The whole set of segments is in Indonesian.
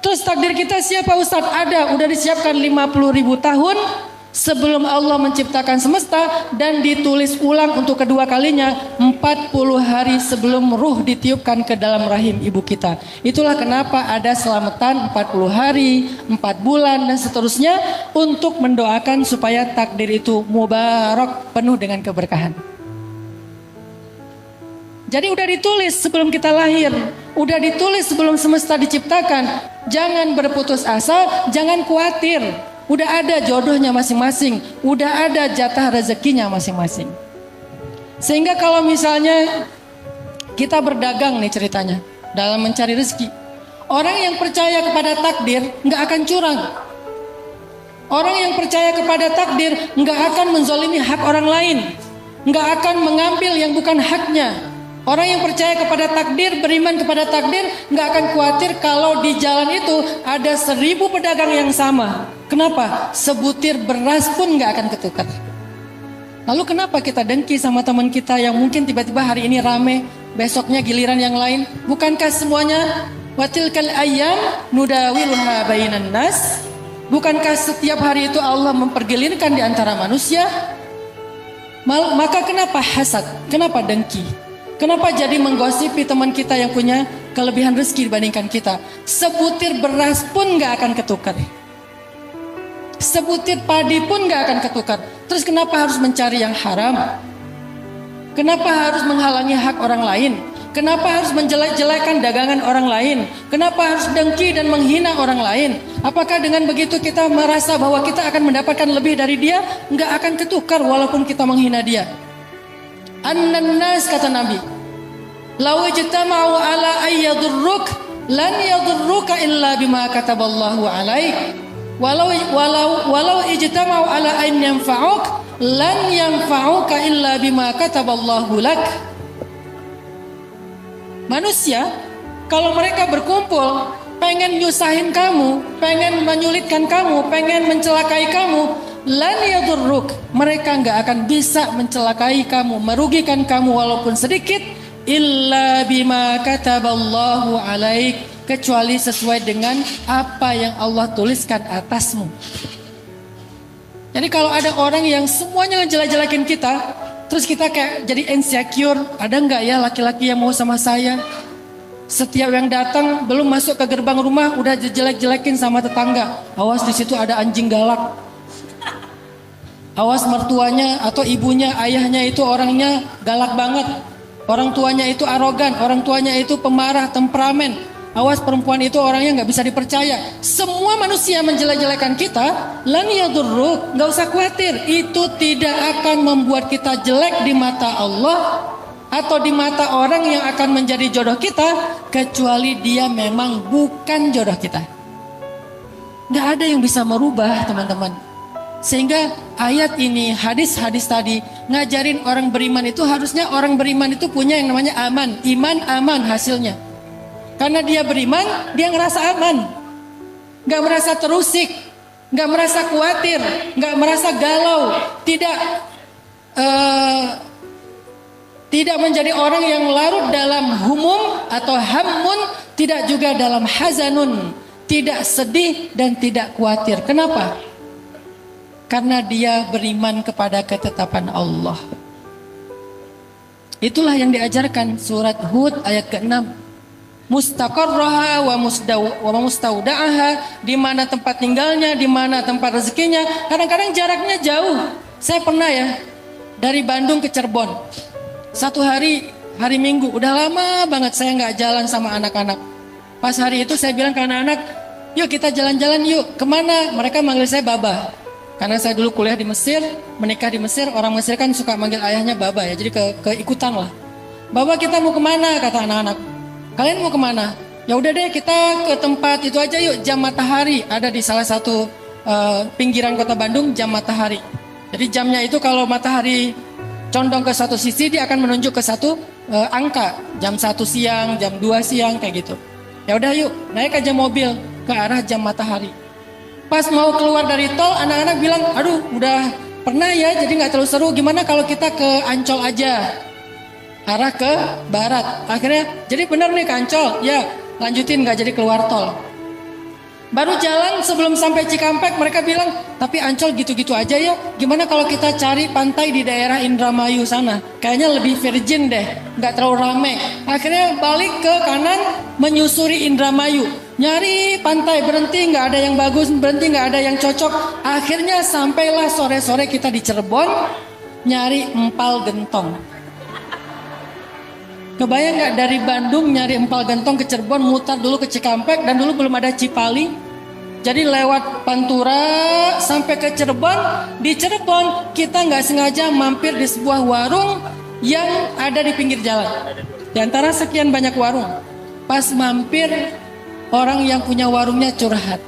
Terus takdir kita siapa Ustadz? Ada, udah disiapkan 50.000 tahun sebelum Allah menciptakan semesta dan ditulis ulang untuk kedua kalinya 40 hari sebelum ruh ditiupkan ke dalam rahim ibu kita. Itulah kenapa ada selamatan 40 hari, 4 bulan dan seterusnya untuk mendoakan supaya takdir itu mubarak, penuh dengan keberkahan. Jadi udah ditulis sebelum kita lahir, udah ditulis sebelum semesta diciptakan. Jangan berputus asa, jangan khawatir. Udah ada jodohnya masing-masing, udah ada jatah rezekinya masing-masing. Sehingga kalau misalnya kita berdagang nih ceritanya dalam mencari rezeki, orang yang percaya kepada takdir nggak akan curang. Orang yang percaya kepada takdir nggak akan menzolimi hak orang lain, nggak akan mengambil yang bukan haknya. Orang yang percaya kepada takdir, beriman kepada takdir, nggak akan khawatir kalau di jalan itu ada 1000 pedagang yang sama. Kenapa? Sebutir beras pun nggak akan ketukar. Lalu kenapa kita dengki sama teman kita yang mungkin tiba-tiba hari ini rame, besoknya giliran yang lain? Bukankah semuanya watilkal ayyam nudawiluha bainan nas? Bukankah setiap hari itu Allah mempergilirkan di antara manusia? Maka kenapa hasad? Kenapa dengki? Kenapa jadi menggosipi teman kita yang punya kelebihan rezeki dibandingkan kita? Sebutir beras pun gak akan ketukar. Sebutir padi pun gak akan ketukar. Terus kenapa harus mencari yang haram? Kenapa harus menghalangi hak orang lain? Kenapa harus menjelek-jelekan dagangan orang lain? Kenapa harus dengki dan menghina orang lain? Apakah dengan begitu kita merasa bahwa kita akan mendapatkan lebih dari dia? Gak akan ketukar walaupun kita menghina dia. An-nas kata Nabi, law ijtama'u ala ay yadurruk lan yadurruka illa bima kataballahu alaik walau ijtama'u ala an yanfa'uk lan yanfa'uka illa bima kataballahu lak. Manusia kalau mereka berkumpul pengen nyusahin kamu, pengen menyulitkan kamu, pengen mencelakai kamu, lan yadurruk, mereka nggak akan bisa mencelakai kamu, merugikan kamu walaupun sedikit, illa bima kataballahu alaik, kecuali sesuai dengan apa yang Allah tuliskan atasmu. Jadi kalau ada orang yang semuanya ngejelek-jelekin kita, terus kita kayak jadi insecure, ada nggak ya laki-laki yang mau sama saya? Setiap yang datang belum masuk ke gerbang rumah udah jelek-jelekin sama tetangga. Awas di situ ada anjing galak. Awas mertuanya atau ibunya, ayahnya itu orangnya galak banget. Orang tuanya itu arogan, orang tuanya itu pemarah, temperamen. Awas perempuan itu orangnya nggak bisa dipercaya. Semua manusia menjelek-jelekan kita, lan yadurruk, nggak usah khawatir. Itu tidak akan membuat kita jelek di mata Allah atau di mata orang yang akan menjadi jodoh kita, kecuali dia memang bukan jodoh kita. Nggak ada yang bisa merubah, teman-teman. Sehingga ayat ini, hadis-hadis tadi ngajarin orang beriman itu harusnya orang beriman itu punya yang namanya aman. Iman aman hasilnya. Karena dia beriman, dia ngerasa aman. Gak merasa terusik, gak merasa khawatir, gak merasa galau. Tidak menjadi orang yang larut dalam humum atau hammun, tidak juga dalam hazanun. Tidak sedih dan tidak khawatir. Kenapa? Karena dia beriman kepada ketetapan Allah. Itulah yang diajarkan surat Hud ayat ke-6. Mustaqarraha wa mustauda'aha, di mana tempat tinggalnya, di mana tempat rezekinya. Kadang-kadang jaraknya jauh. Saya pernah ya dari Bandung ke Cirebon. Satu hari Minggu, udah lama banget saya nggak jalan sama anak-anak. Pas hari itu saya bilang ke anak-anak, yuk kita jalan-jalan yuk. Kemana? Mereka manggil saya Baba. Karena saya dulu kuliah di Mesir, menikah di Mesir, orang Mesir kan suka manggil ayahnya Baba ya, jadi keikutan lah. Baba kita mau kemana? Kata anak-anak. Kalian mau kemana? Ya udah deh kita ke tempat itu aja yuk, Jam Matahari. Ada di salah satu pinggiran kota Bandung, Jam Matahari. Jadi jamnya itu kalau matahari condong ke satu sisi, dia akan menunjuk ke satu angka. Jam 1 siang, jam 2 siang, kayak gitu. Ya udah yuk, naik aja mobil ke arah Jam Matahari. Pas mau keluar dari tol, anak-anak bilang, aduh udah pernah ya, jadi gak terlalu seru. Gimana kalau kita ke Ancol aja, arah ke barat. Akhirnya, jadi benar nih ke Ancol, ya lanjutin gak jadi keluar tol. Baru jalan sebelum sampai Cikampek mereka bilang, tapi Ancol gitu-gitu aja ya. Gimana kalau kita cari pantai di daerah Indramayu sana? Kayaknya lebih virgin deh, nggak terlalu rame. Akhirnya balik ke kanan menyusuri Indramayu. Nyari pantai, berhenti nggak ada yang bagus, berhenti nggak ada yang cocok. Akhirnya sampailah sore-sore kita di Cirebon, nyari empal gentong. Kebayang nggak dari Bandung nyari empal gentong ke Cirebon, mutar dulu ke Cikampek, dan dulu belum ada Cipali. Jadi lewat Pantura sampai ke Cirebon. Di Cirebon kita nggak sengaja mampir di sebuah warung yang ada di pinggir jalan. Di antara sekian banyak warung, pas mampir orang yang punya warungnya curhat.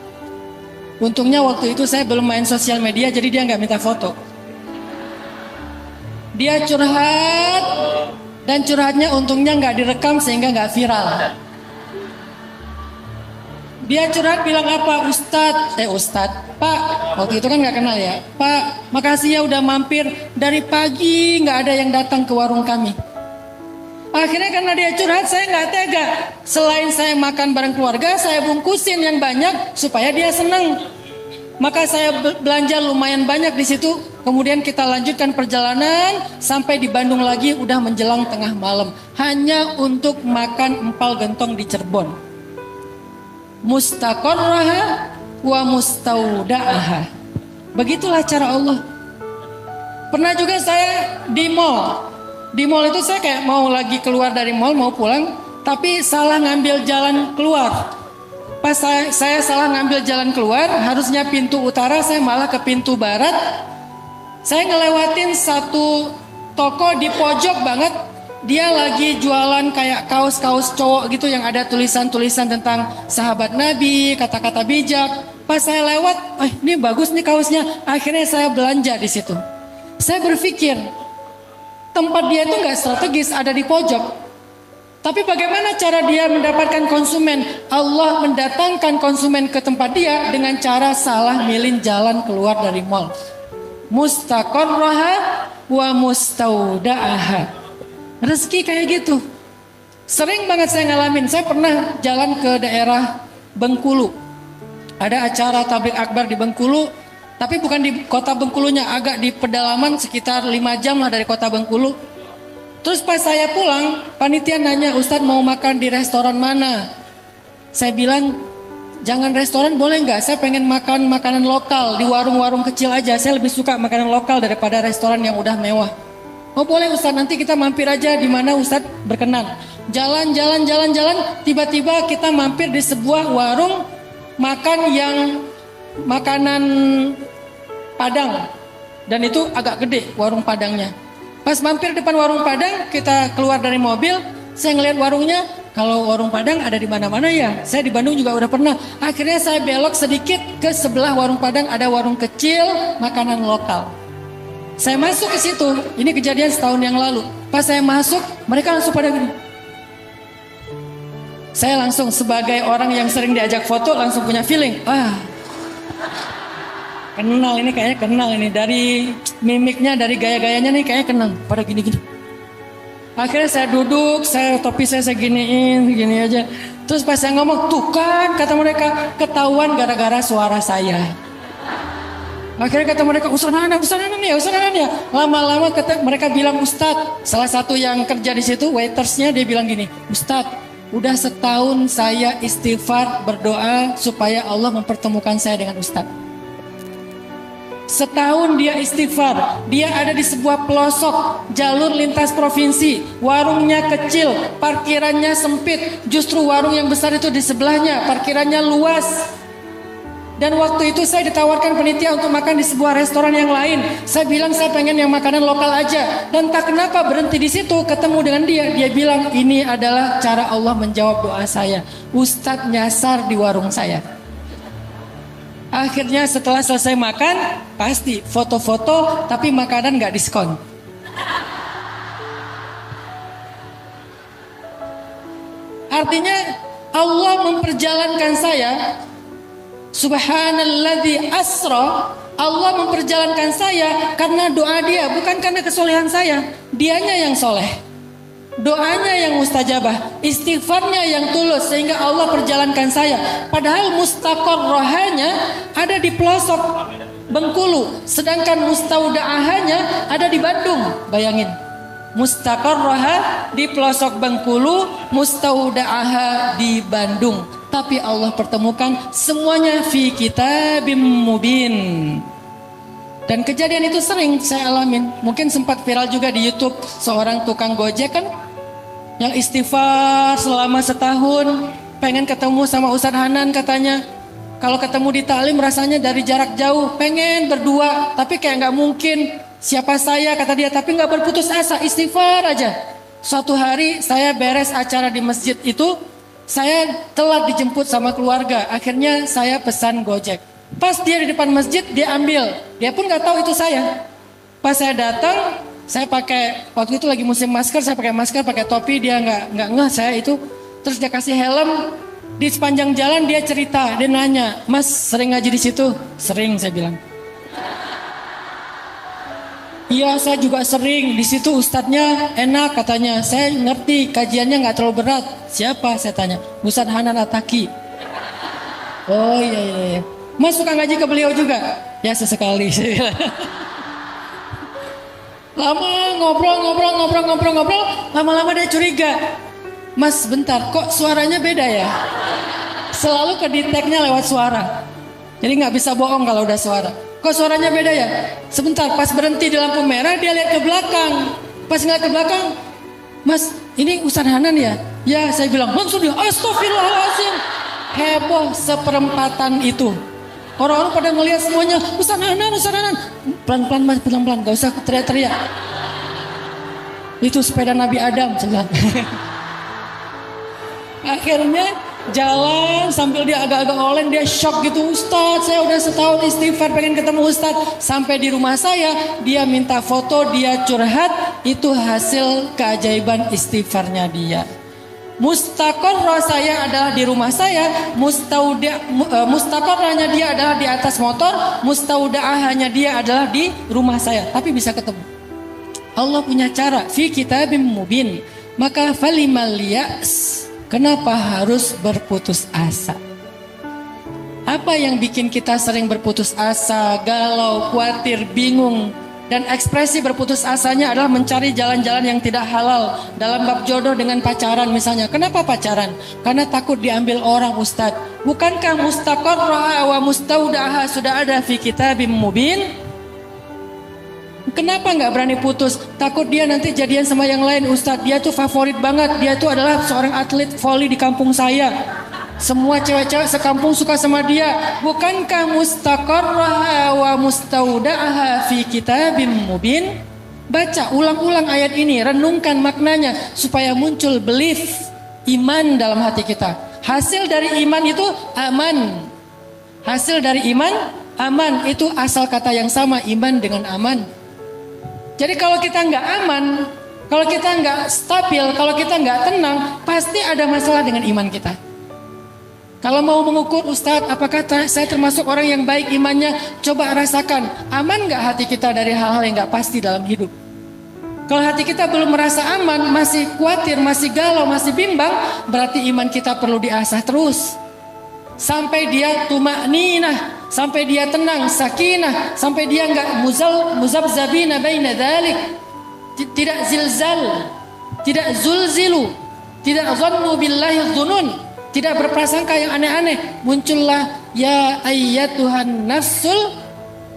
Untungnya waktu itu saya belum main sosial media, jadi dia nggak minta foto. Dia curhat, dan curhatnya untungnya nggak direkam sehingga nggak viral. Dia curhat bilang apa? Ustadz, Pak, waktu itu kan nggak kenal ya. Pak, makasih ya udah mampir, dari pagi nggak ada yang datang ke warung kami. Akhirnya karena dia curhat, saya nggak tega. Selain saya makan bareng keluarga, saya bungkusin yang banyak supaya dia senang. Maka saya belanja lumayan banyak di situ. Kemudian kita lanjutkan perjalanan sampai di Bandung lagi, udah menjelang tengah malam. Hanya untuk makan empal gentong di Cirebon. Mustaqarraha wa mustauda'aha. Begitulah cara Allah. Pernah juga saya di mall. Di mall itu saya kayak mau lagi keluar dari mall, mau pulang, tapi salah ngambil jalan keluar. Pas saya salah ngambil jalan keluar, harusnya pintu utara, saya malah ke pintu barat. Saya ngelewatin satu toko di pojok banget. Dia lagi jualan kayak kaos-kaos cowok gitu yang ada tulisan-tulisan tentang sahabat Nabi, kata-kata bijak. Pas saya lewat, ini bagus nih kaosnya. Akhirnya saya belanja di situ. Saya berpikir, tempat dia itu nggak strategis, ada di pojok. Tapi bagaimana cara dia mendapatkan konsumen? Allah mendatangkan konsumen ke tempat dia dengan cara salah milih jalan keluar dari mall. Mustaqarraha wa mustauda'aha. Rezeki kayak gitu. Sering banget saya ngalamin. Saya pernah jalan ke daerah Bengkulu. Ada acara tabligh akbar di Bengkulu, tapi bukan di kota Bengkulunya, agak di pedalaman sekitar 5 jam lah dari kota Bengkulu. Terus pas saya pulang, panitia nanya, Ustadz mau makan di restoran mana? Saya bilang, jangan restoran boleh nggak? Saya pengen makan makanan lokal di warung-warung kecil aja. Saya lebih suka makanan lokal daripada restoran yang udah mewah. Oh boleh Ustadz, nanti kita mampir aja di mana Ustadz berkenan. Jalan, tiba-tiba kita mampir di sebuah warung makan yang makanan Padang. Dan itu agak gede warung Padangnya. Pas mampir depan warung Padang, kita keluar dari mobil, saya ngeliat warungnya. Kalau warung Padang ada di mana-mana ya. Saya di Bandung juga udah pernah. Akhirnya saya belok sedikit ke sebelah warung Padang, ada warung kecil makanan lokal. Saya masuk ke situ. Ini kejadian setahun yang lalu. Pas saya masuk, mereka langsung pada gini. Saya langsung sebagai orang yang sering diajak foto langsung punya feeling. Kenal ini, kayaknya kenal ini. Dari mimiknya, dari gaya-gayanya nih kayaknya kenal. Pada gini-gini. Akhirnya saya duduk, topi saya giniin, gini aja. Terus pas saya ngomong, tuh kan kata mereka, ketahuan gara-gara suara saya. Akhirnya kata mereka, Ustadz Nanan ya. Lama-lama mereka bilang, Ustadz, salah satu yang kerja di situ, waitersnya, dia bilang gini, Ustadz, udah setahun saya istighfar berdoa supaya Allah mempertemukan saya dengan Ustadz. Setahun dia istighfar, dia ada di sebuah pelosok jalur lintas provinsi, warungnya kecil, parkirannya sempit, justru warung yang besar itu di sebelahnya, parkirannya luas. Dan waktu itu saya ditawarkan panitia untuk makan di sebuah restoran yang lain. Saya bilang saya pengen yang makanan lokal aja. Dan tak kenapa berhenti di situ, ketemu dengan dia. Dia bilang ini adalah cara Allah menjawab doa saya. Ustadz nyasar di warung saya. Akhirnya setelah selesai makan, pasti foto-foto tapi makanan gak diskon. Artinya Allah memperjalankan saya. Subhanalladzi asra, Allah memperjalankan saya karena doa dia, bukan karena kesolehan saya. Dianya yang soleh. Doanya yang mustajabah, istighfarnya yang tulus sehingga Allah perjalankan saya. Padahal mustaqarrahanya ada di pelosok Bengkulu, sedangkan mustaudaahanya ada di Bandung. Bayangin, mustaqarraha di pelosok Bengkulu, mustaudaaha di Bandung. Tapi Allah pertemukan semuanya fi kitabim mubin. Dan kejadian itu sering saya alamin. Mungkin sempat viral juga di YouTube seorang tukang Gojek kan yang istighfar selama setahun, pengen ketemu sama Ustadz Hanan katanya. Kalau ketemu di taklim rasanya dari jarak jauh, pengen berdua, tapi kayak nggak mungkin. Siapa saya kata dia, tapi nggak berputus asa, istighfar aja. Suatu hari saya beres acara di masjid itu, saya telat dijemput sama keluarga. Akhirnya saya pesan Gojek. Pas dia di depan masjid, dia ambil. Dia pun nggak tahu itu saya. Pas saya datang, saya pakai, waktu itu lagi musim masker, saya pakai masker, pakai topi, dia nggak ngeh saya itu. Terus dia kasih helm. Di sepanjang jalan dia cerita, dia nanya, Mas sering ngaji di situ? Sering, saya bilang. Iya, saya juga sering. Di situ ustadznya enak katanya. Saya ngerti kajiannya nggak terlalu berat. Siapa? Saya tanya. Ustadz Hanan Ataki. Oh iya. Mas suka ngaji ke beliau juga? Ya sesekali. Lama ngobrol. Lama-lama dia curiga. Mas bentar, kok suaranya beda ya? Selalu kedeteknya lewat suara. Jadi nggak bisa bohong kalau udah suara. Kok suaranya beda ya? Sebentar, pas berhenti di lampu merah dia lihat ke belakang. Pas ngeliat ke belakang, Mas ini Ustadz Hanan ya? Ya, saya bilang langsung dia, astagfirullahaladzim. Heboh seperempatan itu. Orang-orang pada ngelihat semuanya, Ustadz Hanan. Pelan-pelan mas, pelan-pelan, gak usah teriak-teriak. Itu sepeda Nabi Adam, saya bilang. Akhirnya jalan sambil dia agak-agak oleng, dia shock gitu. Ustadz, saya udah setahun istighfar pengen ketemu Ustadz. Sampai di rumah saya, dia minta foto, dia curhat. Itu hasil keajaiban istighfarnya dia. Mustaqarrah saya adalah di rumah saya, mustaqarrahnya dia adalah di atas motor, mustaudaahnya dia adalah di rumah saya. Tapi bisa ketemu. Allah punya cara, fi kitabim mubin. Maka falimal ya'as. Kenapa harus berputus asa? Apa yang bikin kita sering berputus asa, galau, khawatir, bingung? Dan ekspresi berputus asanya adalah mencari jalan-jalan yang tidak halal. Dalam bab jodoh dengan pacaran misalnya. Kenapa pacaran? Karena takut diambil orang, Ustadz. Bukankah mustaqarrah wa mustaudaha sudah ada fi kitabim mubin? Kenapa nggak berani putus? Takut dia nanti jadian sama yang lain, Ustadz. Dia tuh favorit banget. Dia tuh adalah seorang atlet voli di kampung saya. Semua cewek-cewek sekampung suka sama dia. Bukankah mustaqarraha wa mustaudaha fi kitabim mubin? Baca ulang-ulang ayat ini, renungkan maknanya supaya muncul belief, iman dalam hati kita. Hasil dari iman itu aman. Hasil dari iman aman, itu asal kata yang sama, iman dengan aman. Jadi kalau kita nggak aman, kalau kita nggak stabil, kalau kita nggak tenang, pasti ada masalah dengan iman kita. Kalau mau mengukur, Ustadz, apakah saya termasuk orang yang baik imannya? Coba rasakan, aman nggak hati kita dari hal-hal yang nggak pasti dalam hidup? Kalau hati kita belum merasa aman, masih khawatir, masih galau, masih bimbang, berarti iman kita perlu diasah terus. Sampai dia tumakninah, sampai dia tenang, sakinah, sampai dia nggak muzabzabina baina dzalik, tidak zilzal, tidak zulzilu, tidak zannu billahi dzunun. Tidak berprasangka yang aneh-aneh. Muncullah ya ayyatuhan nafsul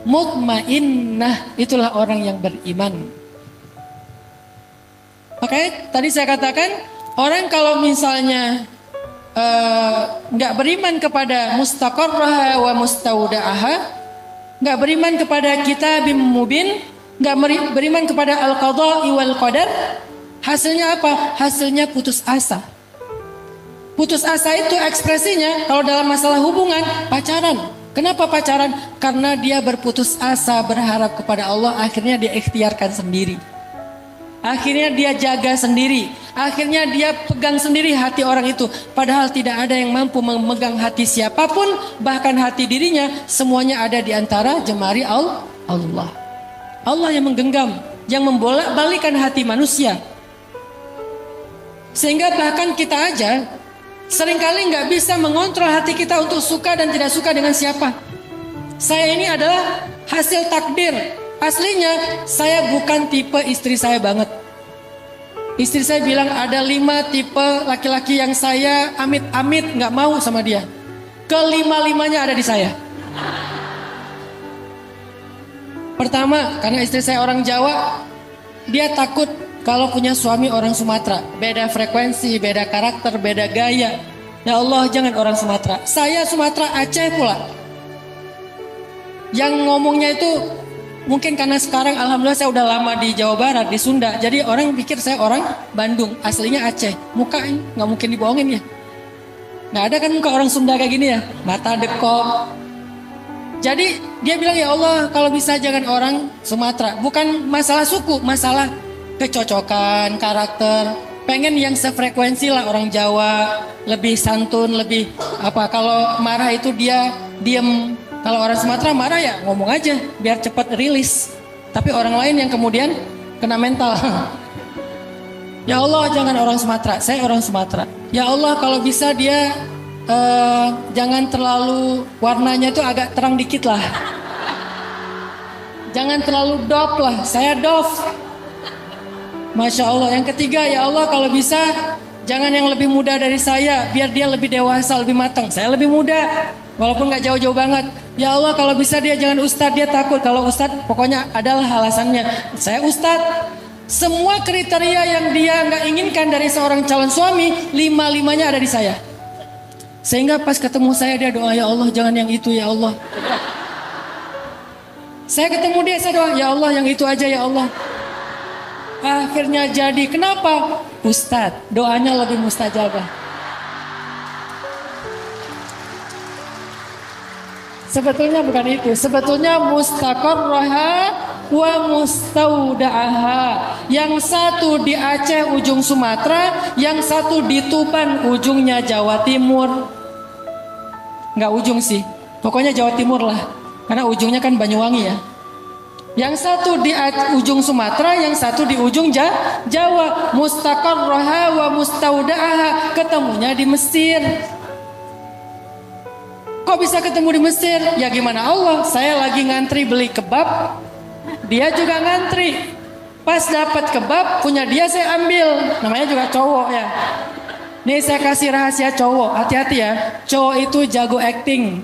mutmainnah. Itulah orang yang beriman. Oke, tadi saya katakan orang kalau misalnya nggak beriman kepada mustaqarraha wa mustaudaaha, nggak beriman kepada kitabim mubin, nggak beriman kepada al-qadha wal qadar, hasilnya apa? Hasilnya putus asa. Putus asa itu ekspresinya kalau dalam masalah hubungan, pacaran. Kenapa pacaran? Karena dia berputus asa berharap kepada Allah, akhirnya dia ikhtiarkan sendiri. Akhirnya dia jaga sendiri. Akhirnya dia pegang sendiri hati orang itu. Padahal tidak ada yang mampu memegang hati siapapun, bahkan hati dirinya, semuanya ada di antara jemari Allah. Allah yang menggenggam, yang membolak-balikan hati manusia. Sehingga bahkan kita aja seringkali nggak bisa mengontrol hati kita untuk suka dan tidak suka dengan siapa. Saya ini adalah hasil takdir. Aslinya saya bukan tipe istri saya banget. Istri saya bilang ada 5 tipe laki-laki yang saya amit-amit nggak mau sama dia. Kelima-limanya ada di saya. Pertama, karena istri saya orang Jawa, dia takut kalau punya suami orang Sumatera. Beda frekuensi, beda karakter, beda gaya. Ya Allah, jangan orang Sumatera. Saya Sumatera Aceh pula. Yang ngomongnya itu mungkin karena sekarang alhamdulillah saya udah lama di Jawa Barat, di Sunda. Jadi orang pikir saya orang Bandung, aslinya Aceh. Muka nggak mungkin dibohongin ya. Nggak ada kan muka orang Sunda kayak gini ya. Mata dekok. Jadi dia bilang, ya Allah kalau bisa jangan orang Sumatera. Bukan masalah suku, masalah kecocokan, karakter. Pengen yang sefrekuensi lah orang Jawa. Lebih santun, lebih apa. Kalau marah itu dia diem. Kalau orang Sumatera marah ya ngomong aja biar cepat rilis. Tapi orang lain yang kemudian kena mental. Ya Allah jangan orang Sumatera, saya orang Sumatera. Ya Allah kalau bisa dia jangan terlalu warnanya tuh agak terang dikit lah. Jangan terlalu dof lah, saya dof. Masya Allah. Yang ketiga, ya Allah kalau bisa jangan yang lebih muda dari saya, biar dia lebih dewasa, lebih matang. Saya lebih muda, walaupun gak jauh-jauh banget. Ya Allah kalau bisa dia jangan ustadz, dia takut. Kalau ustadz pokoknya adalah alasannya. Saya ustadz. Semua kriteria yang dia gak inginkan dari seorang calon suami, 5-5-nya ada di saya. Sehingga pas ketemu saya dia doa, ya Allah jangan yang itu ya Allah. Saya ketemu dia, saya doa, ya Allah yang itu aja ya Allah. Akhirnya jadi. Kenapa? Ustadz, doanya lebih mustajabah. Sebetulnya bukan itu. Sebetulnya mustaqarraha wa mustauda'aha. Yang satu di Aceh ujung Sumatera, yang satu di Tuban ujungnya Jawa Timur. Nggak ujung sih, pokoknya Jawa Timur lah. Karena ujungnya kan Banyuwangi ya. Yang satu di ujung Sumatera, yang satu di ujung Jawa. Mustaqarraha wa mustauda'aha. Ketemunya di Mesir. Kok bisa ketemu di Mesir? Ya gimana Allah? Saya lagi ngantri beli kebab, dia juga ngantri. Pas dapat kebab punya dia saya ambil. Namanya juga cowok ya. Nih saya kasih rahasia cowok, hati-hati ya. Cowok itu jago acting.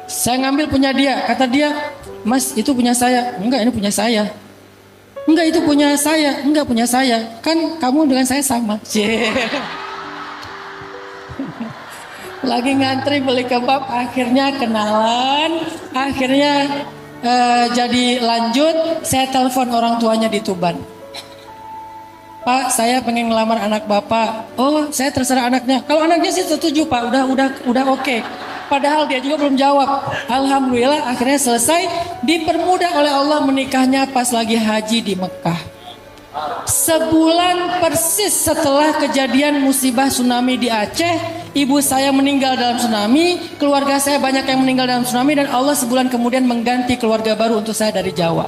Saya ngambil punya dia, kata dia, Mas itu punya saya. Enggak, ini punya saya. Enggak, itu punya saya. Enggak, punya saya. Kan kamu dengan saya sama. Lagi ngantri beli kebab, akhirnya kenalan, akhirnya jadi lanjut. Saya telepon orang tuanya di Tuban. Pak, saya pengen ngelamar anak bapak. Oh, saya terserah anaknya. Kalau anaknya sih setuju Pak, udah oke. Padahal dia juga belum jawab. Alhamdulillah akhirnya selesai. Dipermudah oleh Allah menikahnya pas lagi haji di Mekah. Sebulan persis setelah kejadian musibah tsunami di Aceh, ibu saya meninggal dalam tsunami, keluarga saya banyak yang meninggal dalam tsunami, dan Allah sebulan kemudian mengganti keluarga baru untuk saya dari Jawa.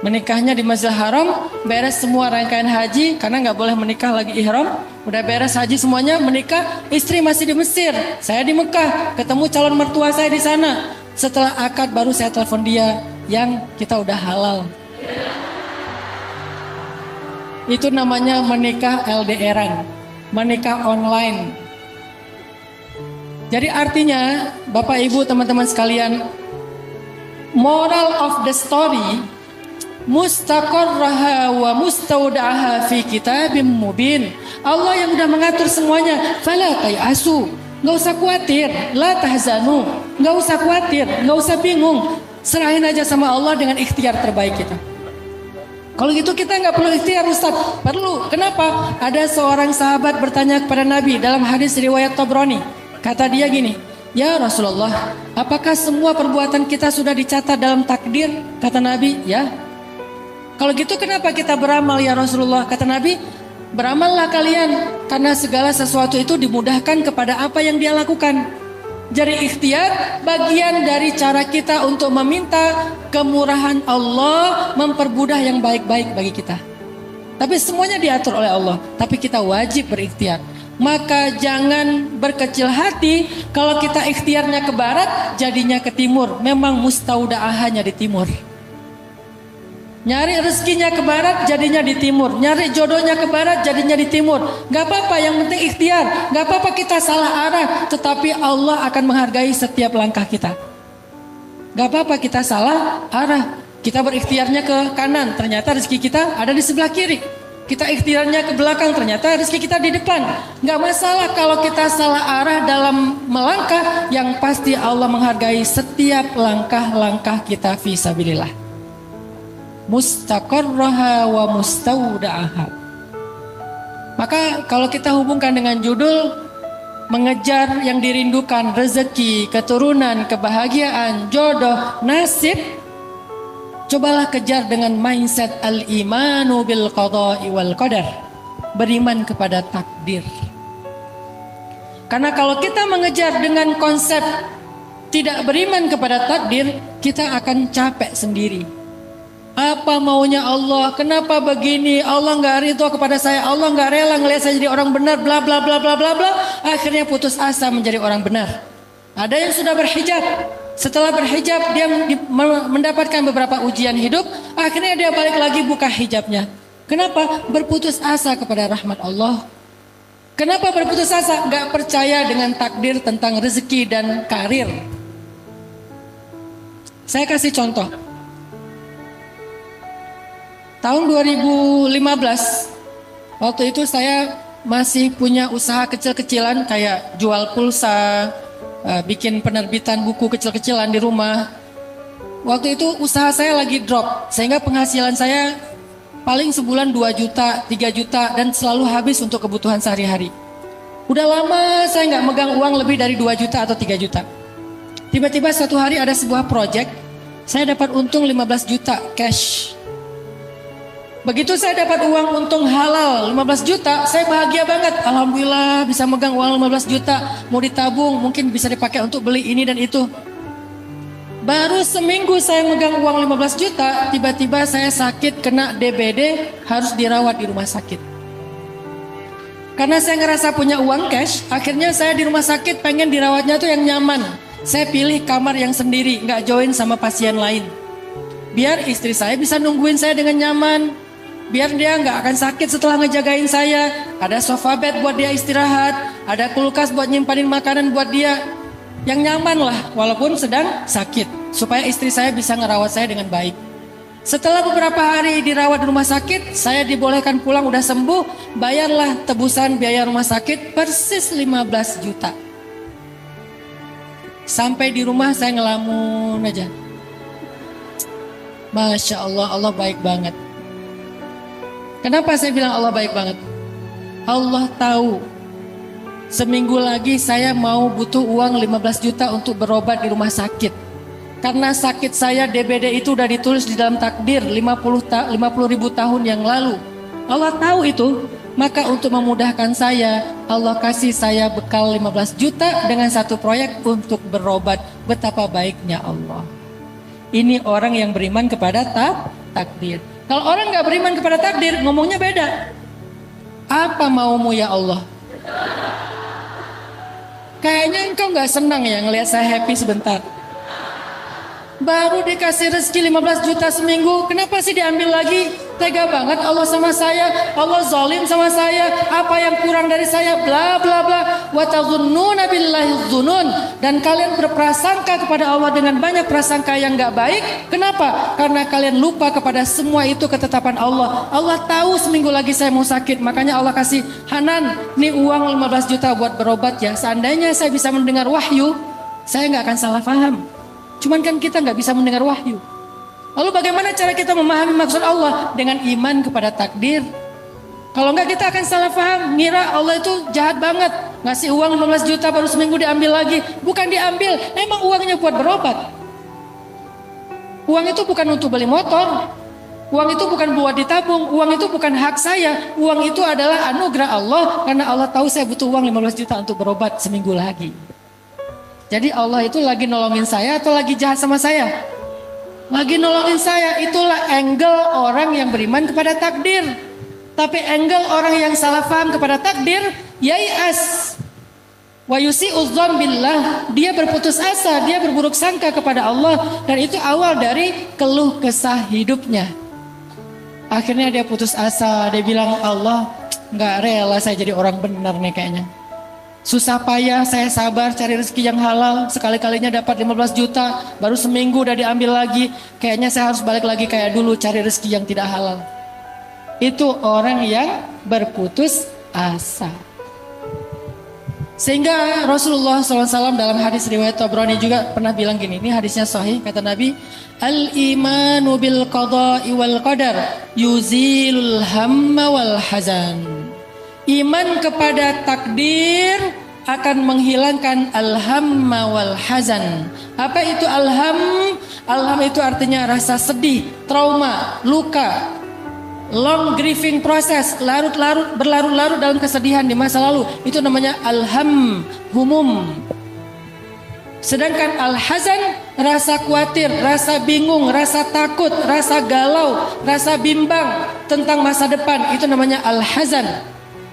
Menikahnya di Masjidil Haram, beres semua rangkaian haji, karena nggak boleh menikah lagi ihram. Udah beres haji semuanya, menikah, istri masih di Mesir, saya di Mekah, ketemu calon mertua saya di sana. Setelah akad baru saya telepon dia, yang kita udah halal. Itu namanya menikah LDRan, menikah online. Jadi artinya, Bapak Ibu teman-teman sekalian, moral of the story, mustaqarraha wa mustauda'aha fi kitabim mubin. Allah yang udah mengatur semuanya. Fala tayasu, nggak usah khawatir. La tahzanu, nggak usah khawatir, nggak usah bingung. Serahin aja sama Allah dengan ikhtiar terbaik kita. Kalau gitu kita nggak perlu ikhtiar Ustaz. Perlu. Kenapa? Ada seorang sahabat bertanya kepada Nabi dalam hadis riwayat Tabrani. Kata dia gini, ya Rasulullah, apakah semua perbuatan kita sudah dicatat dalam takdir? Kata Nabi, ya. Kalau gitu kenapa kita beramal ya Rasulullah? Kata Nabi, beramallah kalian, karena segala sesuatu itu dimudahkan kepada apa yang dia lakukan. Jadi ikhtiar bagian dari cara kita untuk meminta kemurahan Allah mempermudah yang baik-baik bagi kita. Tapi semuanya diatur oleh Allah. Tapi kita wajib berikhtiar. Maka jangan berkecil hati kalau kita ikhtiarnya ke barat, jadinya ke timur. Memang mustaudaahnya di timur. Nyari rezekinya ke barat, jadinya di timur. Nyari jodohnya ke barat, jadinya di timur. Gak apa-apa, yang penting ikhtiar. Gak apa-apa kita salah arah, tetapi Allah akan menghargai setiap langkah kita. Gak apa-apa kita salah arah. Kita berikhtiarnya ke kanan, ternyata rezeki kita ada di sebelah kiri. Kita ikhtiarnya ke belakang, ternyata rezeki kita di depan. Gak masalah kalau kita salah arah dalam melangkah. Yang pasti Allah menghargai setiap langkah-langkah kita fisabilillah. Mustaqarraha wa mustauda'aha. Maka kalau kita hubungkan dengan judul mengejar yang dirindukan, rezeki, keturunan, kebahagiaan, jodoh, nasib, cobalah kejar dengan mindset al-imanu bil qada'i wal qadar. Beriman kepada takdir. Karena kalau kita mengejar dengan konsep tidak beriman kepada takdir, kita akan capek sendiri. Apa maunya Allah? Kenapa begini? Allah nggak ridho kepada saya. Allah nggak rela ngelihat saya jadi orang benar. Bla bla bla bla bla bla. Akhirnya putus asa menjadi orang benar. Ada yang sudah berhijab. Setelah berhijab dia mendapatkan beberapa ujian hidup. Akhirnya dia balik lagi buka hijabnya. Kenapa? Berputus asa kepada rahmat Allah. Kenapa berputus asa? Nggak percaya dengan takdir tentang rezeki dan karir. Saya kasih contoh. Tahun 2015, waktu itu saya masih punya usaha kecil-kecilan kayak jual pulsa, bikin penerbitan buku kecil-kecilan di rumah. Waktu itu usaha saya lagi drop, sehingga penghasilan saya paling sebulan 2 juta, 3 juta, dan selalu habis untuk kebutuhan sehari-hari. Udah lama saya nggak megang uang lebih dari 2 juta atau 3 juta. Tiba-tiba suatu hari ada sebuah project, saya dapat untung 15 juta cash. Begitu saya dapat uang untung halal 15 juta, saya bahagia banget. Alhamdulillah bisa megang uang 15 juta, mau ditabung, mungkin bisa dipakai untuk beli ini dan itu. Baru seminggu saya megang uang 15 juta, tiba-tiba saya sakit kena DBD, harus dirawat di rumah sakit. Karena saya ngerasa punya uang cash, akhirnya saya di rumah sakit pengen dirawatnya tuh yang nyaman. Saya pilih kamar yang sendiri, nggak join sama pasien lain. Biar istri saya bisa nungguin saya dengan nyaman. Biar dia nggak akan sakit setelah ngejagain saya. Ada sofa bed buat dia istirahat. Ada kulkas buat nyimpanin makanan buat dia. Yang nyaman lah walaupun sedang sakit. Supaya istri saya bisa ngerawat saya dengan baik. Setelah beberapa hari dirawat di rumah sakit, saya dibolehkan pulang udah sembuh. Bayarlah tebusan biaya rumah sakit persis 15 juta. Sampai di rumah saya ngelamun aja. Masya Allah, Allah baik banget. Kenapa saya bilang Allah baik banget? Allah tahu seminggu lagi saya mau butuh uang 15 juta untuk berobat di rumah sakit. Karena sakit saya DBD itu udah ditulis di dalam takdir 50 ribu tahun yang lalu. Allah tahu itu. Maka untuk memudahkan saya, Allah kasih saya bekal 15 juta dengan satu proyek untuk berobat. Betapa baiknya Allah. Ini orang yang beriman kepada takdir. Kalau orang gak beriman kepada takdir, ngomongnya beda. Apa maumu ya Allah? Kayaknya engkau gak senang ya ngelihat saya happy sebentar. Baru dikasih rezeki 15 juta seminggu, kenapa sih diambil lagi? Tega banget Allah sama saya, Allah zalim sama saya, apa yang kurang dari saya, bla bla bla. Wa tazunnuna billahi dzunun, dan kalian berprasangka kepada Allah dengan banyak prasangka yang gak baik. Kenapa? Karena kalian lupa kepada semua itu ketetapan Allah. Allah tahu seminggu lagi saya mau sakit, makanya Allah kasih, Hanan, nih uang 15 juta buat berobat ya. Seandainya saya bisa mendengar wahyu, saya gak akan salah paham. Cuman kan kita gak bisa mendengar wahyu. Lalu bagaimana cara kita memahami maksud Allah? Dengan iman kepada takdir. Kalau enggak kita akan salah paham, ngira Allah itu jahat banget. Ngasih uang 15 juta baru seminggu diambil lagi. Bukan diambil, emang uangnya buat berobat. Uang itu bukan untuk beli motor. Uang itu bukan buat ditabung. Uang itu bukan hak saya. Uang itu adalah anugerah Allah. Karena Allah tahu saya butuh uang 15 juta untuk berobat seminggu lagi. Jadi Allah itu lagi nolongin saya atau lagi jahat sama saya? lagi nolongin saya. Itulah angle orang yang beriman kepada takdir. Tapi angle orang yang salah paham kepada takdir, yai'as wa yusi'uz dzan billah, dia berputus asa, dia berburuk sangka kepada Allah, dan itu awal dari keluh kesah hidupnya. Akhirnya dia putus asa, dia bilang, Allah nggak rela saya jadi orang benar nih kayaknya. Susah payah saya sabar cari rezeki yang halal, sekali-kalinya dapat 15 juta, baru seminggu udah diambil lagi. Kayaknya saya harus balik lagi kayak dulu cari rezeki yang tidak halal. Itu orang yang berputus asa. Sehingga Rasulullah SAW dalam hadis riwayat Tabrani juga pernah bilang gini, ini hadisnya sahih, kata Nabi, al-imanu bil qada'i wal qadar yuzilul hamma wal hazan. Iman kepada takdir akan menghilangkan al-hamma wal hazan. Apa itu al-ham? Al-ham itu artinya rasa sedih, trauma, luka, long grieving process, berlarut-larut dalam kesedihan di masa lalu. Itu namanya al-ham, humum. Sedangkan al-hazan, rasa khawatir, rasa bingung, rasa takut, rasa galau, rasa bimbang tentang masa depan. Itu namanya al-hazan.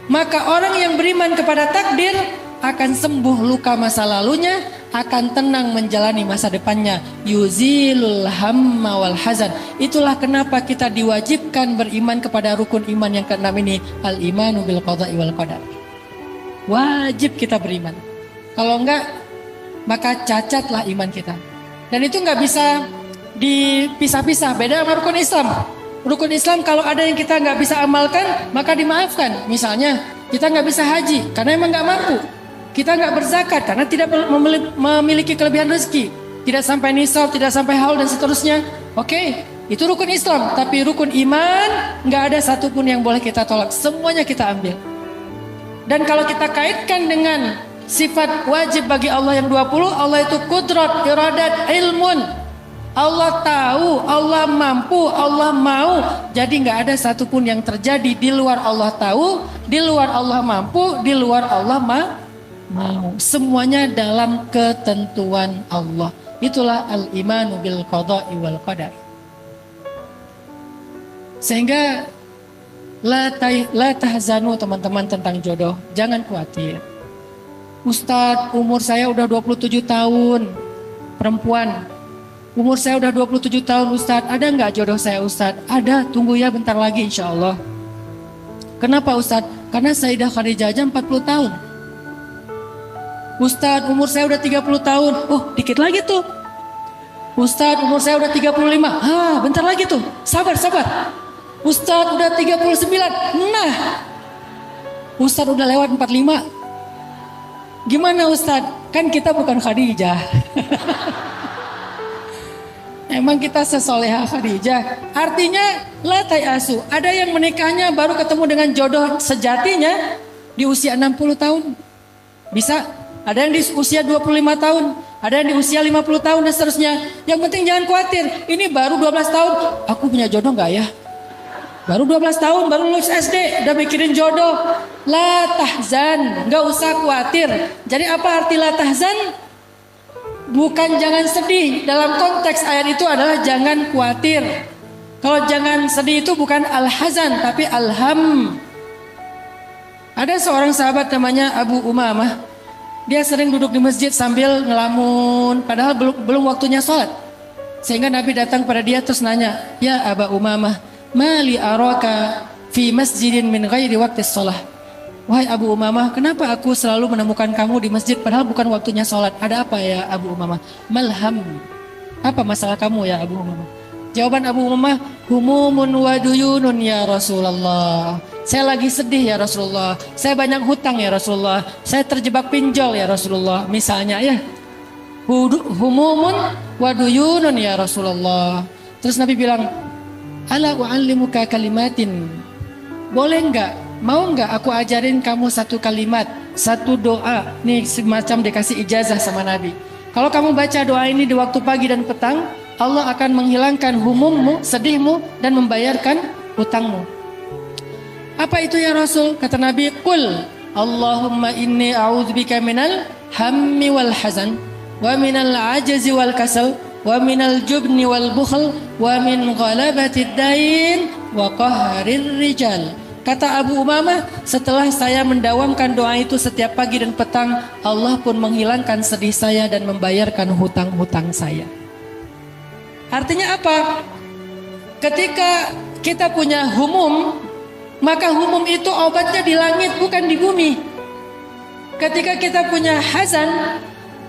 Maka orang yang beriman kepada takdir akan sembuh luka masa lalunya, akan tenang menjalani masa depannya. Yuzilul hamma wal hazan. Itulah kenapa kita diwajibkan beriman kepada rukun iman yang keenam ini, al-imanu bil qada'i wal qadar. Wajib kita beriman. Kalau enggak, maka cacatlah iman kita. Dan itu enggak bisa dipisah-pisah. Beda sama rukun Islam. Rukun Islam kalau ada yang kita enggak bisa amalkan, maka dimaafkan. Misalnya kita enggak bisa haji karena emang enggak mampu. Kita nggak berzakat karena tidak memiliki kelebihan rezeki, tidak sampai nisab, tidak sampai haul dan seterusnya. Oke, itu rukun Islam. Tapi rukun iman nggak ada satupun yang boleh kita tolak. Semuanya kita ambil. Dan kalau kita kaitkan dengan sifat wajib bagi Allah yang 20, Allah itu kudrat, iradat, ilmun. Allah tahu, Allah mampu, Allah mau. Jadi nggak ada satupun yang terjadi di luar Allah tahu, di luar Allah mampu, di luar Allah mau. Semuanya dalam ketentuan Allah. Itulah al-imanu bil qada'i wal qadar. Sehingga la tahzanu teman-teman tentang jodoh. Jangan khawatir. Ustadz, umur saya udah 27 tahun. Perempuan. Umur saya udah 27 tahun Ustadz. Ada nggak jodoh saya Ustadz? Ada, tunggu ya bentar lagi insya Allah. Kenapa Ustadz? Karena Sayyidah Khadijah aja 40 tahun. Ustadz, umur saya udah 30 tahun. Oh, dikit lagi tuh. Ustadz, umur saya udah 35. Bentar lagi tuh. Sabar. Ustadz, udah 39. Nah, Ustadz udah lewat 45. Gimana Ustadz? Kan kita bukan Khadijah. Emang kita sesolehah Khadijah. Artinya, la tayasu. Ada yang menikahnya baru ketemu dengan jodoh sejatinya di usia 60 tahun. Bisa. Ada yang di usia 25 tahun, ada yang di usia 50 tahun dan seterusnya. Yang penting jangan khawatir, ini baru 12 tahun, aku punya jodoh gak ya? Baru 12 tahun, baru lulus SD, udah mikirin jodoh. La tahzan, gak usah khawatir. Jadi apa arti la tahzan? Bukan jangan sedih, dalam konteks ayat itu adalah jangan khawatir. Kalau jangan sedih itu bukan al-hazan, tapi al-ham. Ada seorang sahabat namanya Abu Umamah. Dia sering duduk di masjid sambil ngelamun, padahal belum waktunya sholat. Sehingga Nabi datang pada dia terus nanya, ya Aba Umamah, mali araka fi masjidin min ghairi waqti sholah. Wahai Abu Umamah, kenapa aku selalu menemukan kamu di masjid padahal bukan waktunya sholat? Ada apa ya Abu Umamah? Malham. Apa masalah kamu ya Abu Umamah? Jawaban Abu Umamah, humumun wa duyunun ya Rasulullah. Saya lagi sedih ya Rasulullah. Saya banyak hutang ya Rasulullah. Saya terjebak pinjol ya Rasulullah. Misalnya ya. Humumun wa duyunun ya Rasulullah. Terus Nabi bilang, ala u'allimuka kalimatin. Boleh enggak? Mau enggak aku ajarin kamu satu kalimat, satu doa. Nih semacam dikasih ijazah sama Nabi. Kalau kamu baca doa ini di waktu pagi dan petang, Allah akan menghilangkan humummu, sedihmu, dan membayarkan hutangmu. Apa itu ya Rasul? Kata Nabi, Qul Allahumma inni a'udzubika minal hammi wal hazan wa minal ajazi wal kasal wa minal jubni wal bukhl wa min ghalabatid dain wa qahrir rijal. Kata Abu Umamah, setelah saya mendawamkan doa itu setiap pagi dan petang, Allah pun menghilangkan sedih saya dan membayarkan hutang-hutang saya. Artinya apa? Ketika kita punya humum, maka humum itu obatnya di langit bukan di bumi. Ketika kita punya hazan,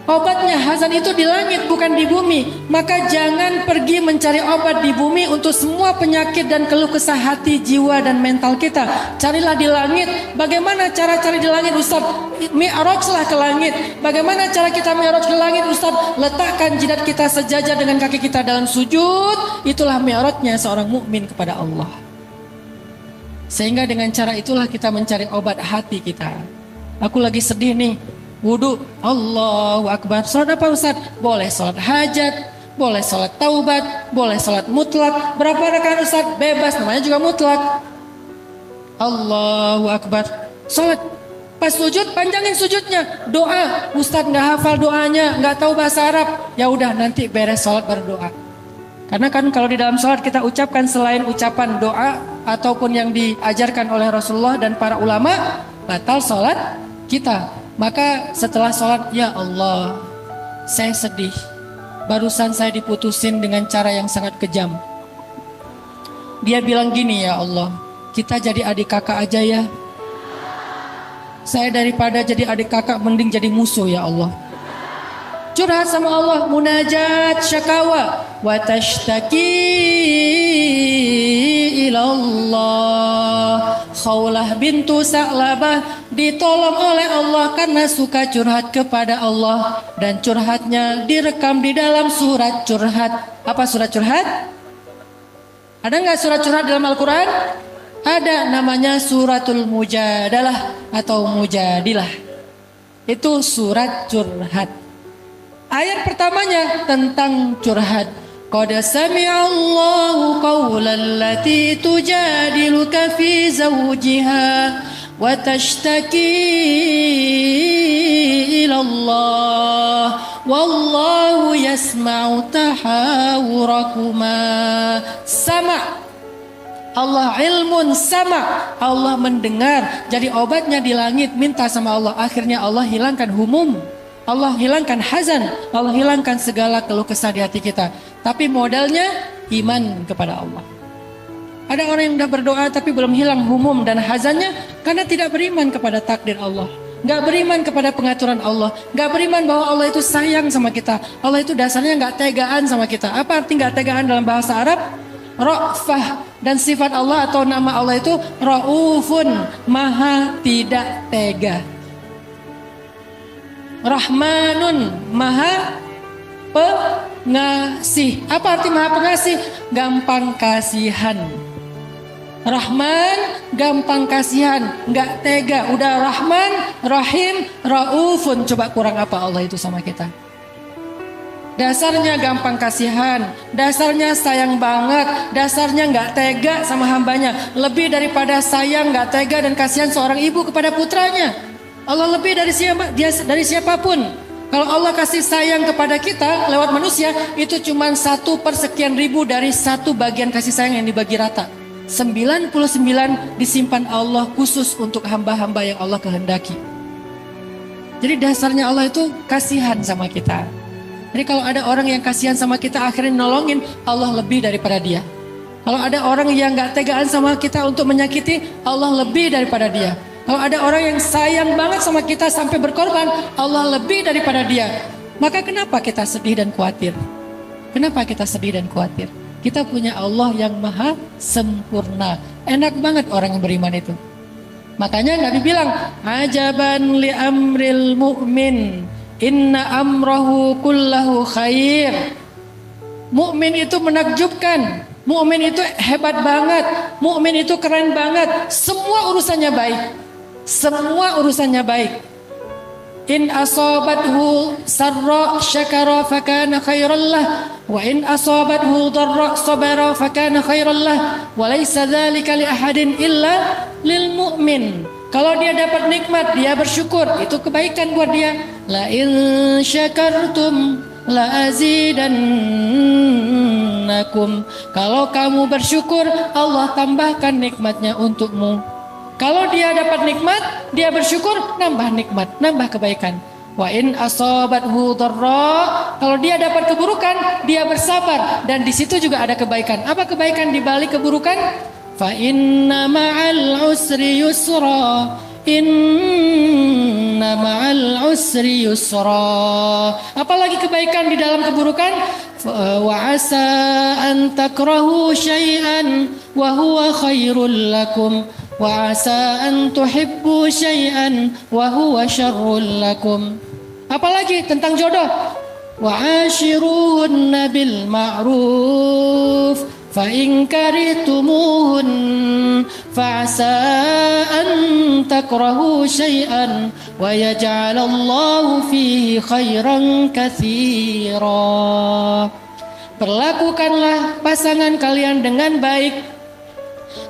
obatnya hazan itu di langit bukan di bumi. Maka jangan pergi mencari obat di bumi untuk semua penyakit dan keluh kesah hati, jiwa dan mental kita. Carilah di langit. Bagaimana cara cari di langit, Ustaz? Mi'rajlah ke langit. Bagaimana cara kita mi'raj ke langit, Ustaz? Letakkan jidat kita sejajar dengan kaki kita dalam sujud. Itulah mi'rajnya seorang mukmin kepada Allah. Sehingga dengan cara itulah kita mencari obat hati kita. Aku lagi sedih nih. Wudu, Allahu Akbar. Salat apa Ustaz? Boleh salat hajat, boleh salat taubat, boleh salat mutlak. Berapa rakaat Ustaz? Bebas, namanya juga mutlak. Allahu Akbar. Salat. Pas sujud, panjangin sujudnya. Doa, Ustaz nggak hafal doanya, nggak tahu bahasa Arab. Ya udah, nanti beres salat baru doa. Karena kan kalau di dalam salat kita ucapkan selain ucapan doa ataupun yang diajarkan oleh Rasulullah dan para ulama, batal salat kita. Maka setelah sholat, ya Allah, saya sedih. Barusan saya diputusin dengan cara yang sangat kejam. Dia bilang gini, ya Allah, kita jadi adik kakak aja ya. Saya daripada jadi adik kakak mending jadi musuh ya Allah. Curhat sama Allah, munajat syakawa wa tashtaki ilallah. Khawlah bintu Sa'labah ditolong oleh Allah karena suka curhat kepada Allah, dan curhatnya direkam di dalam surat curhat. Apa surat curhat? Ada nggak surat curhat dalam Al-Quran? Ada, namanya suratul mujadalah atau mujadilah. Itu surat curhat. Ayat pertamanya tentang curhat. Qad sami'allahu qawlan lati tujadiluka fi zawjiha wa tashtaki ilallah wallahu yasma'u tahawurakuma. Sama Allah, ilmun sama, Allah mendengar. Jadi obatnya di langit, minta sama Allah. Akhirnya Allah hilangkan humum, Allah hilangkan hazan, Allah hilangkan segala keluh kesah di hati kita. Tapi modalnya iman kepada Allah. Ada orang yang sudah berdoa tapi belum hilang humum dan hazannya karena tidak beriman kepada takdir Allah, gak beriman kepada pengaturan Allah, gak beriman bahwa Allah itu sayang sama kita. Allah itu dasarnya gak tegaan sama kita. Apa arti gak tegaan dalam bahasa Arab? Ra'fah. Dan sifat Allah atau nama Allah itu Ra'ufun, maha tidak tega. Rahmanun, maha pengasih. Apa arti maha pengasih? Gampang kasihan. Rahman, gampang kasihan, nggak tega. Udah Rahman, Rahim, Raufun. Coba kurang apa Allah itu sama kita? Dasarnya gampang kasihan, dasarnya sayang banget, dasarnya nggak tega sama hambanya. Lebih daripada sayang, nggak tega dan kasihan seorang ibu kepada putranya. Allah lebih dari siapapun. Kalau Allah kasih sayang kepada kita lewat manusia, itu cuma 1/sekian ribu dari 1 bagian kasih sayang yang dibagi rata. 99 disimpan Allah khusus untuk hamba-hamba yang Allah kehendaki. Jadi dasarnya Allah itu kasihan sama kita. Jadi kalau ada orang yang kasihan sama kita akhirnya nolongin, Allah lebih daripada dia. Kalau ada orang yang gak tegaan sama kita untuk menyakiti, Allah lebih daripada dia. Kalau ada orang yang sayang banget sama kita sampai berkorban, Allah lebih daripada dia. Maka kenapa kita sedih dan khawatir? Kenapa kita sedih dan khawatir? Kita punya Allah yang maha sempurna. Enak banget orang yang beriman itu. Makanya Nabi bilang, ajaban li amril mu'min, inna amrahu kullahu khair. Mukmin itu menakjubkan, mukmin itu hebat banget, mukmin itu keren banget. Semua urusannya baik, semua urusannya baik. In asabathu sarra syakara fakana khairallah, wa in asabathu dharra sabara fakana khairallah, wa laysa dzalika li ahadin illa lil mu'min. Kalau dia dapat nikmat, dia bersyukur, itu kebaikan buat dia. La in syakartum la azidannakum. Kalau kamu bersyukur, Allah tambahkan nikmatnya untukmu. Kalau dia dapat nikmat, dia bersyukur, nambah nikmat, nambah kebaikan. Wa in asabathu dharra, kalau dia dapat keburukan, dia bersabar, dan di situ juga ada kebaikan. Apa kebaikan di balik keburukan? Fa inna ma'al usri yusra, inna ma'al usri yusra. Apalagi kebaikan di dalam keburukan? Wa asa an takrahu syai'an wa huwa khairul lakum, wa asa an tuhibbu syai'an wa huwa syarrul lakum. Apalagi tentang jodoh? Wa ashiruhunna bil ma'ruf fa in karihtumuhun fa asa an takrahu syai'an wa yaj'alallahu fihi khairan katsira. Perlakukanlah pasangan kalian dengan baik.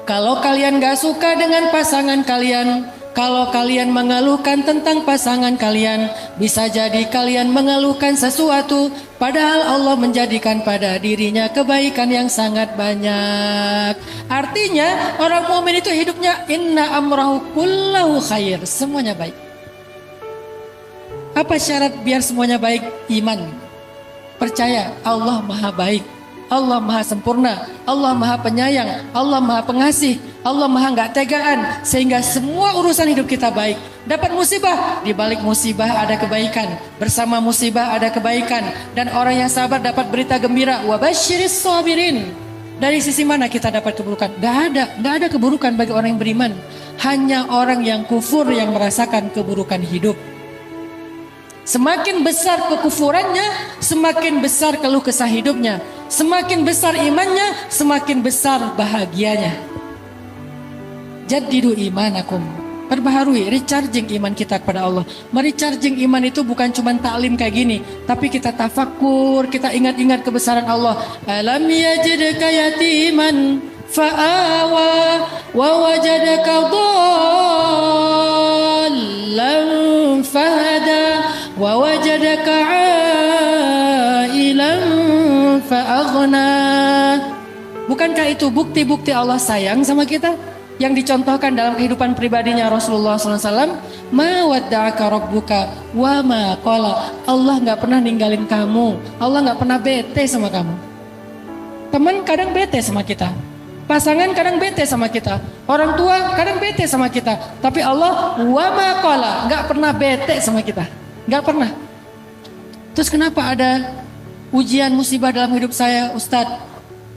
Kalau kalian gak suka dengan pasangan kalian, kalau kalian mengeluhkan tentang pasangan kalian, bisa jadi kalian mengeluhkan sesuatu, padahal Allah menjadikan pada dirinya kebaikan yang sangat banyak. Artinya orang mukmin itu hidupnya inna amrahu kullahu khair, semuanya baik. Apa syarat biar semuanya baik? Iman. Percaya Allah maha baik, Allah maha sempurna, Allah maha penyayang, Allah maha pengasih, Allah maha gak tegaan, sehingga semua urusan hidup kita baik. Dapat musibah, di balik musibah ada kebaikan, bersama musibah ada kebaikan, dan orang yang sabar dapat berita gembira. Wa basyiris sabirin. Dari sisi mana kita dapat keburukan? Gak ada keburukan bagi orang yang beriman. Hanya orang yang kufur yang merasakan keburukan hidup. Semakin besar kekufurannya, semakin besar keluh kesah hidupnya. Semakin besar imannya, semakin besar bahagianya. Jaddidu imanakum. Perbaharui, recharging iman kita kepada Allah. Merecharging iman itu bukan cuma taklim kayak gini, tapi kita tafakur, kita ingat-ingat kebesaran Allah. Alam yajidka yatiman fa'awa wa wajadaka dhallan fahada wa wajadaka ailan fa'aghna. Bukankah itu bukti-bukti Allah sayang sama kita? Yang dicontohkan dalam kehidupan pribadinya Rasulullah SAW. Ma wadda'aka rabbuka wa ma qala. Allah gak pernah ninggalin kamu, Allah gak pernah bete sama kamu. Teman kadang bete sama kita, pasangan kadang bete sama kita, orang tua kadang bete sama kita, tapi Allah wa ma qala, gak pernah bete sama kita, gak pernah. Terus kenapa ada ujian musibah dalam hidup saya, Ustadz?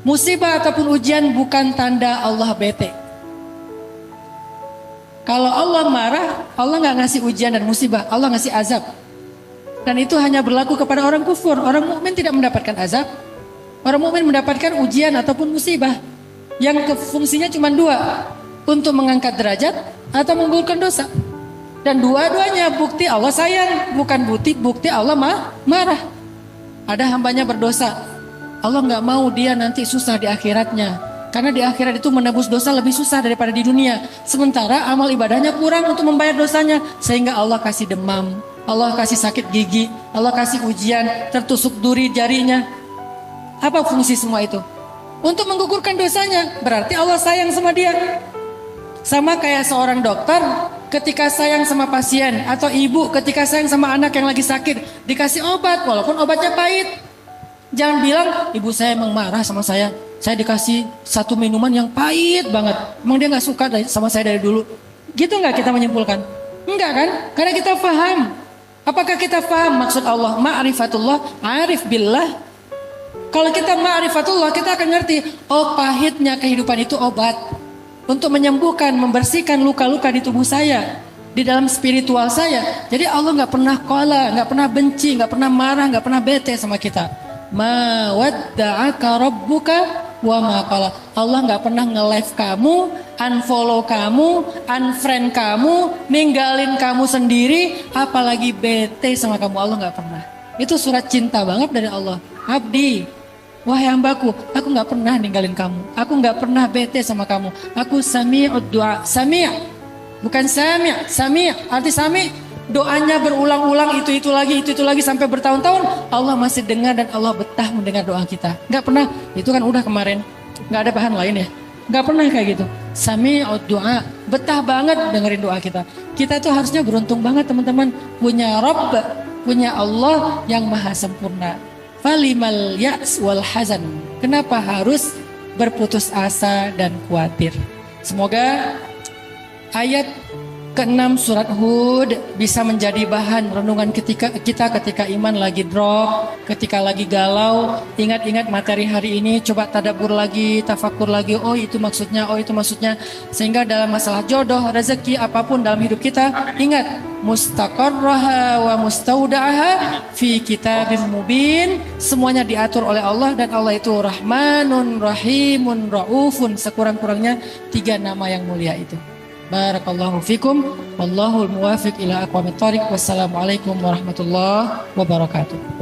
Musibah ataupun ujian bukan tanda Allah bete. Kalau Allah marah, Allah gak ngasih ujian dan musibah, Allah ngasih azab. Dan itu hanya berlaku kepada orang kufur. Orang mukmin tidak mendapatkan azab. Orang mukmin mendapatkan ujian ataupun musibah yang fungsinya cuma dua, untuk mengangkat derajat atau menggugurkan dosa. Dan dua-duanya bukti Allah sayang, bukan bukti Allah marah. Ada hambanya berdosa, Allah gak mau dia nanti susah di akhiratnya. Karena di akhirat itu menebus dosa lebih susah daripada di dunia. Sementara amal ibadahnya kurang untuk membayar dosanya. Sehingga Allah kasih demam, Allah kasih sakit gigi, Allah kasih ujian, tertusuk duri jarinya. Apa fungsi semua itu? Untuk menggugurkan dosanya. Berarti Allah sayang sama dia. Sama kayak seorang dokter ketika sayang sama pasien, atau ibu ketika sayang sama anak yang lagi sakit, dikasih obat walaupun obatnya pahit. Jangan bilang ibu saya emang marah sama saya dikasih satu minuman yang pahit banget. Emang dia gak suka sama saya dari dulu. Gitu gak kita menyimpulkan? Enggak kan? Karena kita paham. Apakah kita paham maksud Allah? Ma'rifatullah, arif billah. Kalau kita ma'rifatullah, kita akan ngerti, oh pahitnya kehidupan itu obat untuk menyembuhkan, membersihkan luka-luka di tubuh saya, di dalam spiritual saya. Jadi Allah gak pernah qala, gak pernah benci, gak pernah marah, gak pernah bete sama kita. Ma wadda'aka rabbuka wa ma qala. Allah gak pernah nge-live kamu, unfollow kamu, unfriend kamu, ninggalin kamu sendiri, apalagi bete sama kamu. Allah gak pernah. Itu surat cinta banget dari Allah. Abdi, wahai hambaku, aku gak pernah ninggalin kamu, aku gak pernah bete sama kamu. Aku sami'ud du'a. Sami' bukan sami'. Sami' arti sami' doanya berulang-ulang itu lagi sampai bertahun-tahun, Allah masih dengar dan Allah betah mendengar doa kita. Nggak pernah, itu kan udah kemarin, nggak ada bahan lain ya. Nggak pernah kayak gitu. Sami'ud du'a, betah banget dengerin doa kita. Kita tuh harusnya beruntung banget teman-teman, punya Rabb, punya Allah yang maha sempurna. Falimal ya's wal hazan. Kenapa harus berputus asa dan khawatir? Semoga ayat ke-6 surat Hud bisa menjadi bahan renungan kita ketika iman lagi drop, ketika lagi galau. Ingat-ingat materi hari ini, coba tadabbur lagi, tafakur lagi, oh itu maksudnya. Sehingga dalam masalah jodoh, rezeki, apapun dalam hidup kita, ingat mustaqarraha wa mustauda'aha fi kitabim mubin. Semuanya diatur oleh Allah, dan Allah itu Rahmanun, Rahimun, Raufun, sekurang-kurangnya 3 nama yang mulia itu. Barakallahu fikum, wallahul muwafiq ila aqwamit thoriq. Wassalamualaikum warahmatullahi wabarakatuh.